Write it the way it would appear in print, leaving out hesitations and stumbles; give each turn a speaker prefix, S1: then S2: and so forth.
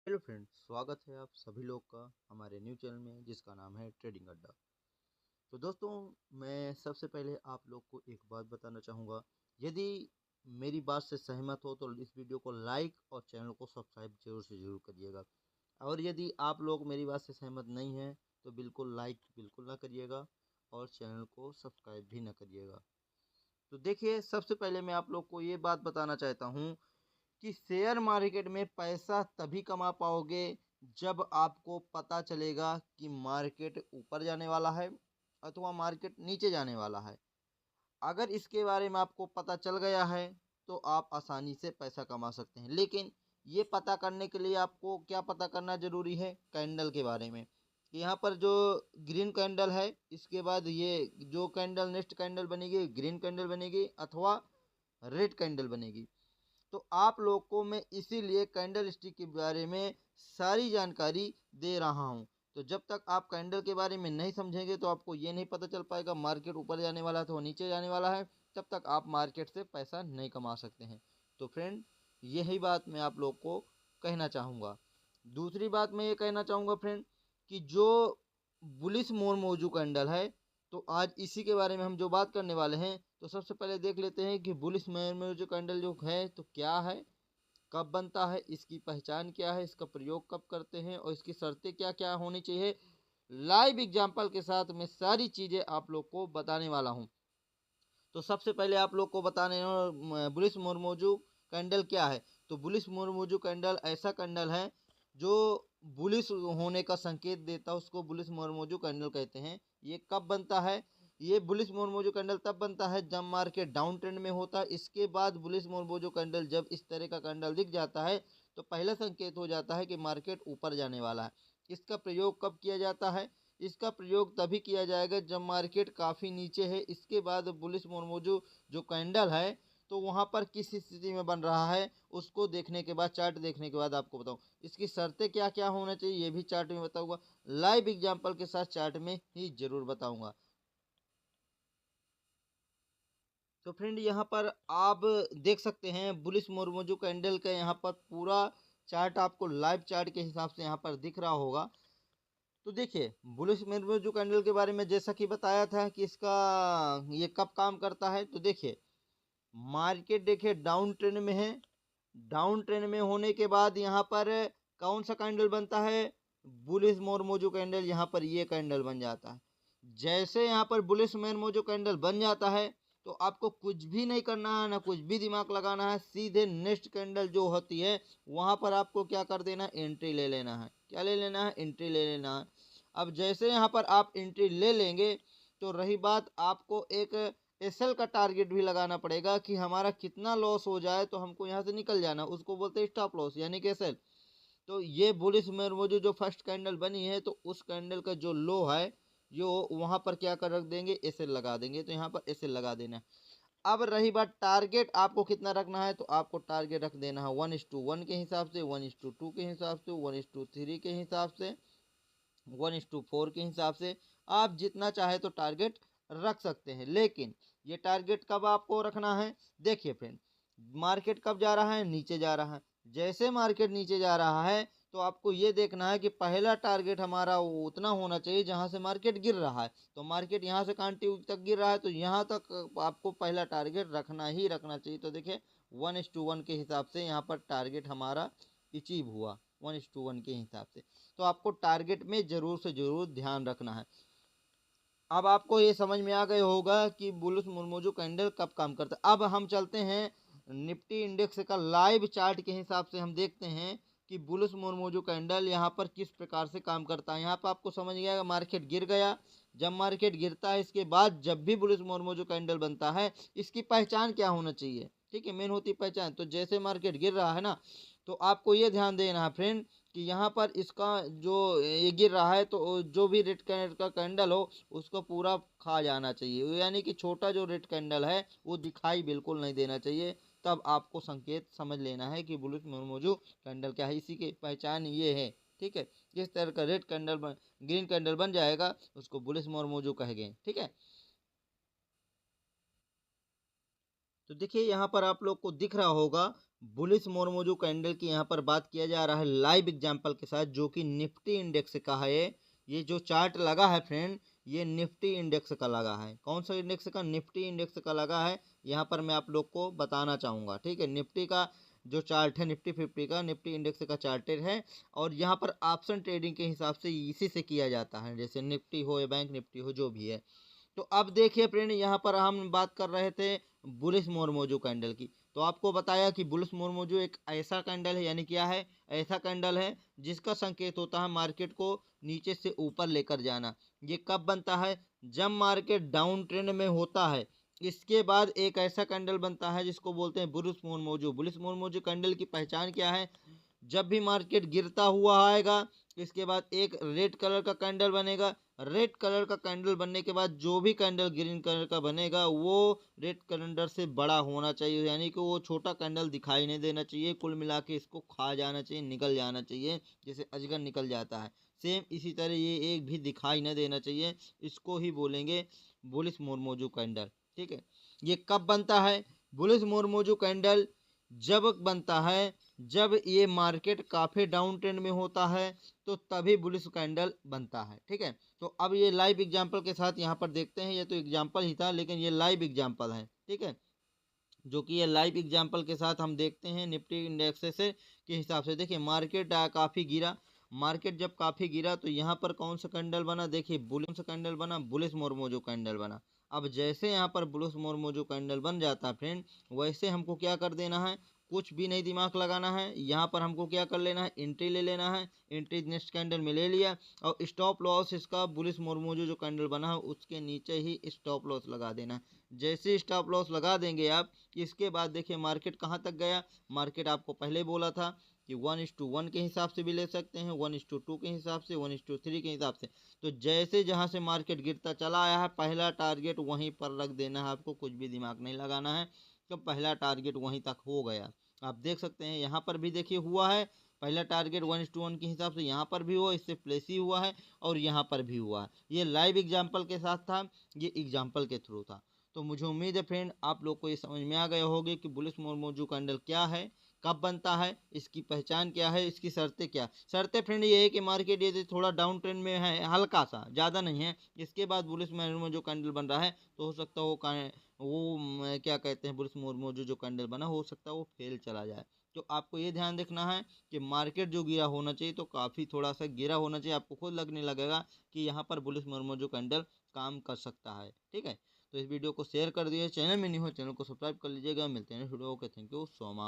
S1: Hello friends, स्वागत है आप सभी लोग का हमारे न्यू चैनल में जिसका नाम है ट्रेडिंग अड्डा। तो दोस्तों, मैं सबसे पहले आप लोग को एक बात बताना चाहूँगा। यदि मेरी बात से सहमत हो तो इस वीडियो को लाइक और चैनल को सब्सक्राइब जरूर से ज़रूर करिएगा। और यदि आप लोग मेरी बात से सहमत नहीं हैं तो बिल्कुल लाइक बिल्कुल ना करिएगा और चैनल को सब्सक्राइब भी ना करिएगा। तो देखिए, सबसे पहले मैं आप लोग को ये बात बताना चाहता हूँ कि शेयर मार्केट में पैसा तभी कमा पाओगे जब आपको पता चलेगा कि मार्केट ऊपर जाने वाला है अथवा मार्केट नीचे जाने वाला है। अगर इसके बारे में आपको पता चल गया है तो आप आसानी से पैसा कमा सकते हैं। लेकिन ये पता करने के लिए आपको क्या पता करना जरूरी है? कैंडल के बारे में। यहाँ पर जो ग्रीन कैंडल है, इसके बाद ये जो कैंडल नेक्स्ट कैंडल बनेगी ग्रीन कैंडल बनेगी अथवा रेड कैंडल बनेगी। तो आप लोग को मैं इसीलिए कैंडल स्टिक के बारे में सारी जानकारी दे रहा हूं। तो जब तक आप कैंडल के बारे में नहीं समझेंगे तो आपको ये नहीं पता चल पाएगा मार्केट ऊपर जाने वाला है तो नीचे जाने वाला है। तब तक आप मार्केट से पैसा नहीं कमा सकते हैं। तो फ्रेंड, यही बात मैं आप लोग को कहना चाहूँगा। दूसरी बात मैं ये कहना चाहूँगा फ्रेंड, कि जो बुलिश मोर मौजू कैंडल है, तो आज इसी के बारे में हम जो बात करने वाले हैं। तो सबसे पहले देख लेते हैं कि बुलिश मोर कैंडल जो है तो क्या है, कब बनता है, इसकी पहचान क्या है, इसका प्रयोग कब करते हैं और इसकी शर्तें क्या क्या होनी चाहिए। लाइव एग्जाम्पल के साथ मैं सारी चीज़ें आप लोग को बताने वाला हूँ। तो सबसे पहले आप लोग को बताने बुलिश मोरमोजू कैंडल क्या है। तो बुलिश मोरमोजू कैंडल ऐसा कैंडल है जो बुलिश होने का संकेत देता है, उसको बुलिश मोरमोजू कैंडल कहते हैं। ये कब बनता है? ये बुलिश मोरमोजू कैंडल तब बनता है जब मार्केट डाउन ट्रेंड में होता है। इसके बाद बुलिश मोरमोजू कैंडल जब इस तरह का कैंडल दिख जाता है तो पहला संकेत हो जाता है कि मार्केट ऊपर जाने वाला है। इसका प्रयोग कब किया जाता है? इसका प्रयोग तभी किया जाएगा जब मार्केट काफ़ी नीचे है। इसके बाद बुलिश मोरमोजू जो कैंडल है तो वहाँ पर किस स्थिति में बन रहा है उसको देखने के बाद, चार्ट देखने के बाद आपको बताऊँ इसकी शर्तें क्या क्या होना चाहिए, ये भी चार्ट में बताऊंगा। लाइव एग्जाम्पल के साथ चार्ट में ही जरूर बताऊंगा। तो फ्रेंड, यहाँ पर आप देख सकते हैं बुलिश मोरमोजू कैंडल का यहाँ पर पूरा चार्ट आपको लाइव चार्ट के हिसाब से यहाँ पर दिख रहा होगा। तो देखिए, बुलिश मोरमोजू कैंडल के बारे में जैसा कि बताया था कि इसका ये कब काम करता है। तो देखिए, मार्केट देखिए डाउन ट्रेंड में है। डाउन ट्रेंड में होने के बाद यहाँ पर कौन सा कैंडल बनता है? Bullish marubozu candle. यहाँ पर ये कैंडल बन जाता है। जैसे यहाँ पर बुलिश मोरमोजू कैंडल बन जाता है तो आपको कुछ भी नहीं करना है, ना कुछ भी दिमाग लगाना है। सीधे नेक्स्ट कैंडल जो होती है वहां पर आपको क्या कर देना है? एंट्री ले लेना है। क्या ले लेना है? एंट्री ले लेना है। अब जैसे यहाँ पर आप एंट्री ले लेंगे तो रही बात, आपको एक एसएल का टारगेट भी लगाना पड़ेगा कि हमारा कितना लॉस हो जाए तो हमको यहाँ से निकल जाना, उसको बोलते हैं स्टॉप लॉस यानी कि एसएल। तो ये बुलिश में वो जो फर्स्ट कैंडल बनी है तो उस कैंडल का जो लो है जो वहां पर क्या कर रख देंगे? एसएल लगा देंगे। तो यहाँ पर एसएल लगा देना है। अब रही बात टारगेट आपको कितना रखना है, तो आपको टारगेट रख देना है 1:1 के हिसाब से, 1:2 के हिसाब से, 1:3 के हिसाब से, 1:4 के हिसाब से। आप जितना चाहे तो टारगेट रख सकते हैं। लेकिन ये टारगेट कब आपको रखना है? देखिए फ्रेंड, मार्केट कब जा रहा है? नीचे जा रहा है। जैसे मार्केट नीचे जा रहा है तो आपको ये देखना है कि पहला टारगेट हमारा उतना होना चाहिए जहां से मार्केट गिर रहा है। तो मार्केट यहाँ से कांटी तक गिर रहा है तो यहाँ तक आपको पहला टारगेट रखना ही रखना चाहिए। तो देखिए, 1:1 के हिसाब से यहाँ पर टारगेट हमारा अचीव हुआ, 1:1 के हिसाब से। तो आपको टारगेट में जरूर से जरूर ध्यान रखना है। अब आपको ये समझ में आ गया होगा कि बुलिश मोरमोजू कैंडल कब काम करता है। अब हम चलते हैं निफ्टी इंडेक्स का लाइव चार्ट के हिसाब से, हम देखते हैं कि बुलिश मोरमोजू कैंडल यहाँ पर किस प्रकार से काम करता है। यहाँ पर आपको समझ गया, मार्केट गिर गया। जब मार्केट गिरता है इसके बाद जब भी बुलिश मोरमोजू कैंडल बनता है इसकी पहचान क्या होना चाहिए? ठीक है, मेन होती पहचान। तो जैसे मार्केट गिर रहा है ना, तो आपको ये ध्यान देना है फ्रेंड कि यहाँ पर इसका जो ये गिर रहा है तो जो भी रेड कलर का कैंडल हो उसको पूरा खा जाना चाहिए। यानी कि छोटा जो रेड कैंडल है वो दिखाई बिल्कुल नहीं देना चाहिए। तब आपको संकेत समझ लेना है कि बुलिश मोरमोजू कैंडल क्या है। इसी की पहचान ये है। ठीक है, जिस तरह का रेड कैंडल ग्रीन कैंडल बन जाएगा उसको बुलिश मोरमोजू कहेंगे। ठीक है। तो देखिए, यहाँ पर आप लोग को दिख रहा होगा बुलिस मोरमोजो कैंडल की यहाँ पर बात किया जा रहा है लाइव एग्जांपल के साथ, जो कि निफ्टी इंडेक्स का है। ये जो चार्ट लगा है फ्रेंड, ये निफ्टी इंडेक्स का लगा है। कौन सा इंडेक्स का? निफ्टी इंडेक्स का लगा है। यहाँ पर मैं आप लोग को बताना चाहूँगा, ठीक है। निफ्टी का जो चार्ट है, निफ्टी 50 का, निफ्टी इंडेक्स का चार्टेड है। और यहाँ पर ऑप्शन ट्रेडिंग के हिसाब से इसी से किया जाता है, जैसे निफ्टी हो या बैंक निफ्टी हो, जो भी है। तो अब देखिए फ्रेंड, यहाँ पर हम बात कर रहे थे बुलिस मोरमोजो कैंडल की। तो आपको बताया कि बुलिस मोरमोजो एक ऐसा कैंडल है, यानी क्या है, ऐसा कैंडल है जिसका संकेत होता है मार्केट को नीचे से ऊपर लेकर जाना। ये कब बनता है? जब मार्केट डाउन ट्रेंड में होता है, इसके बाद एक ऐसा कैंडल बनता है जिसको बोलते हैं बुलिस मोरमोजो। बुलिस मोरमोजो कैंडल की पहचान क्या है? जब भी मार्केट गिरता हुआ आएगा, इसके बाद एक रेड कलर का कैंडल बनेगा। रेड कलर का कैंडल बनने के बाद जो भी कैंडल ग्रीन कलर का बनेगा, वो रेड कैलेंडर से बड़ा होना चाहिए, यानी कि वो छोटा कैंडल दिखाई नहीं देना चाहिए। कुल मिला के इसको खा जाना चाहिए, निकल जाना चाहिए, जैसे अजगर निकल जाता है, सेम इसी तरह ये एक भी दिखाई न देना चाहिए। इसको ही बोलेंगे बुलिस मोरमोजो कैंडल, ठीक है। ये कब बनता है? बुलिस मोरमोजो कैंडल जब बनता है, जब ये मार्केट काफ़ी डाउन ट्रेंड में होता है, तो तभी बुलिश कैंडल बनता है, ठीक है। तो अब ये लाइव एग्जांपल के साथ यहाँ पर देखते हैं। ये तो एग्जांपल ही था, लेकिन ये लाइव एग्जांपल है, ठीक है, जो कि ये लाइव एग्जांपल के साथ हम देखते हैं निफ्टी इंडेक्स से के हिसाब से। देखिए मार्केट काफ़ी गिरा। मार्केट जब काफ़ी गिरा तो यहाँ पर कौन सा कैंडल बना? देखिए बुलिश कैंडल बना, बुलिस मोरमोजो कैंडल बना। अब जैसे यहाँ पर बुलिस मोरमोजो कैंडल बन जाता है फ्रेंड, वैसे हमको क्या कर देना है? कुछ भी नहीं दिमाग लगाना है। यहाँ पर हमको क्या कर लेना है? एंट्री ले लेना है। एंट्री नेक्स्ट कैंडल में ले लिया, और स्टॉप लॉस इसका बुलिस मोरमोजो जो कैंडल बना है उसके नीचे ही स्टॉप लॉस लगा देना है। जैसे स्टॉप लॉस लगा देंगे आप, इसके बाद देखिए मार्केट कहाँ तक गया। मार्केट आपको पहले बोला था कि 1:1 के हिसाब से भी ले सकते हैं, 1:2 के हिसाब से, 1:3 के हिसाब से। तो जैसे जहाँ से मार्केट गिरता चला आया है, पहला टारगेट वहीं पर रख देना है आपको, कुछ भी दिमाग नहीं लगाना है। तो पहला टारगेट वहीं तक हो गया। आप देख सकते हैं यहाँ पर भी देखिए हुआ है। पहला टारगेट 1:1 के हिसाब से यहाँ पर भी हुआ, इससे प्लेस ही हुआ है, और यहाँ पर भी हुआ है। ये लाइव एग्जाम्पल के साथ था, ये एग्जाम्पल के थ्रू था। तो मुझे उम्मीद है फ्रेंड आप लोग को ये समझ में आ गए होंगे कि बुलिस मोरमोजो कैंडल क्या है, कब बनता है, इसकी पहचान क्या है, इसकी शर्तें क्या। शर्तें फ्रेंड ये है कि मार्केट यदि थोड़ा डाउन ट्रेंड में है, हल्का सा, ज़्यादा नहीं है, इसके बाद बुलिस मोरमोजो कैंडल बन रहा है, तो हो सकता है क्या कहते हैं, बुलिस मोरमोजो जो कैंडल बना, हो सकता है वो फेल चला जाए। तो आपको ये ध्यान रखना है कि मार्केट जो गिरा होना चाहिए, तो काफ़ी थोड़ा सा गिरा होना चाहिए। आपको खुद लगने लगेगा कि यहाँ पर बुलिस मोरमोजो कैंडल काम कर सकता है, ठीक है। तो इस वीडियो को शेयर कर दिए, चैनल में नहीं हो चैनल को सब्सक्राइब कर लीजिएगा। मिलते हैं video, okay, thank you so much.